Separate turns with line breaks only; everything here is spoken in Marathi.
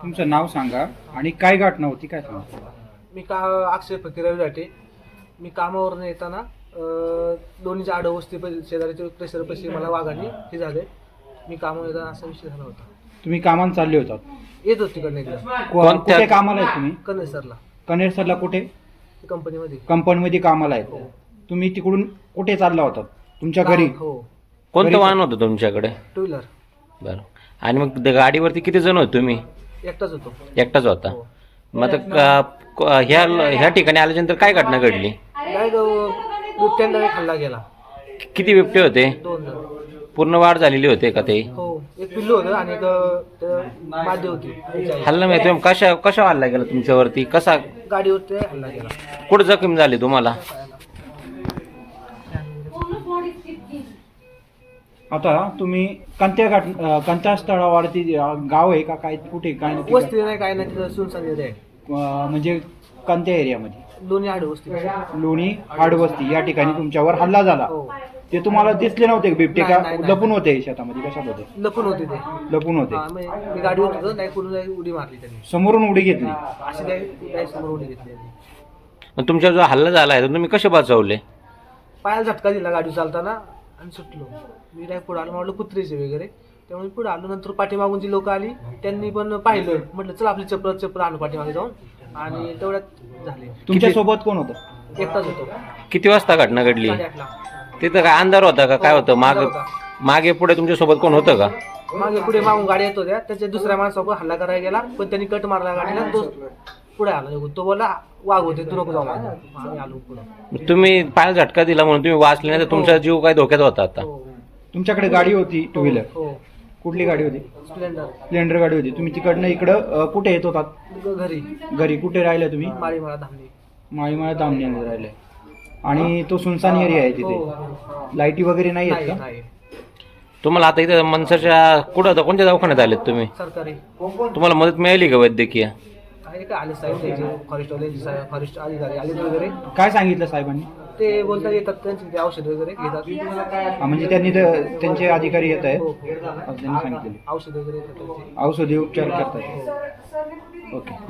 तुमचं नाव सांगा आणि काय घटना होती काय सांगा.
मी अक्षय फकीरराव जाटे. मी कामावरून येताना दोन्हीच्या आडवस्ती शेजारीच्या प्रेशरपाशी मला वाघाने हे झाले. मी कामावर येताना असा विषय झाला होता.
तुम्ही कामाला चालले होतात?
येत होती तिकडे एकदा
कुठे कामाला आहेत तुम्ही?
कनेसरला.
कनेरसरला कुठे?
कंपनीमध्ये.
कंपनीमध्ये कामाला आहेत. तुम्ही तिकडून कुठे चालला होता? तुमच्या घरी?
हो.
कोणतं वाहन होतं तुमच्याकडे?
Two wheeler.
बरं. आणि मग गाडीवरती किती जण होते तुम्ही?
एकटाच होतो.
एकटाच होता. मग आता ह्या ठिकाणी आल्यानंतर काय घटना घडली?
काय बिबट्यांना खाल्ला गेला.
किती बिबटे होते?
2 जण.
पूर्ण वाढ झालेली होते का ते?
हो. एक पिल्लू होतं आणि एक मादी होती.
हल्ला माहिती कशा हल्ला गेला तुमच्यावरती? कसा?
गाडीवरती हल्ला गेला.
कुठं जखम झाली तुम्हाला?
आता तुम्ही कोणत्या स्थळावरती गाव आहे का काय कुठे काय
वस्ती नाही काय नाही तिथं सुनसान एरिया आहे.
म्हणजे कोणत्या एरियामध्ये?
दोन्ही आडवस्ती.
लोणी हाडवस्ती या ठिकाणी तुमच्यावर हल्ला झाला.
हो.
ते तुम्हाला दिसले नव्हते बिबटे का?
नाही.
लपून होते शेतामध्ये? कशात होते?
लपून होते ते.
लपून होते.
मी गाडीवर होतो नाही कुठून उडी मारली त्यांनी.
समोरून उडी घेतली?
अशी काय समोर उडी घेतली.
मग तुमचा जो हल्ला झाला आहे तर तुम्ही कसे बचावले?
पायाला झटका दिला गाडी चालताना आणि सुटलो. मी नाही पुढे आलो. म्हटलं कुत्रीचे वगैरे. त्यामुळे पुढे आलो. नंतर पाठीमागून जी लोक आली त्यांनी पण पाहिलं. म्हटलं चल आपली चप्पल आणू पाठीमागे जाऊन. आणि तेवढ्यात झाले.
तुमच्या सोबत कोण होतं?
एकटाच होतो.
किती वाजता घटना घडली?
8:30ला.
तिथं काय अंधार होता का? काय होतं? मागे पुढे तुमच्या सोबत कोण होतं का?
मागे पुढे मागून गाडी येत होत्या. त्याच्या दुसऱ्या माणसावर हल्ला करायला गेला पण त्यांनी कट मारला गाडीला. तो पुढे आला. तो बोलला वाघ होते तू नको जाऊ. आम्ही आलो पुढे.
तुम्ही पायाला झटका दिला म्हणून तुम्ही वाचले नाही तर तुमचा जीव काय धोक्यात होता आता?
तुमच्याकडे गाडी होती टू व्हीलर?
हो.
कुठली गाडी होती?
स्प्लेंडर
गाडी होती. तुम्ही तिकडनं इकडं कुठे येत होतात? घरी कुठे राहिले तुम्ही?
माळीमाळा धामणी.
माळीमाळा धामणी राहिले. आणि तो सुनसान एरिया आहे तिथे? लाईटी वगैरे नाही आहेत का?
तुम्हाला आता इथं मनसरच्या कोणत्या दवाखान्यात आलेत तुम्ही?
सरकारी.
तुम्हाला मदत मिळाली का वैद्यकीय?
आले साहेब फॉरेस्ट अधिकारी आले वगैरे.
काय सांगितलं साहेबांनी?
ते बोलतात येतात त्यांचे ते औषध वगैरे घेतात.
म्हणजे त्यांचे अधिकारी येत आहेत त्यांनी सांगितले
औषध वगैरे येतात.
औषधी उपचार करतात. ओके.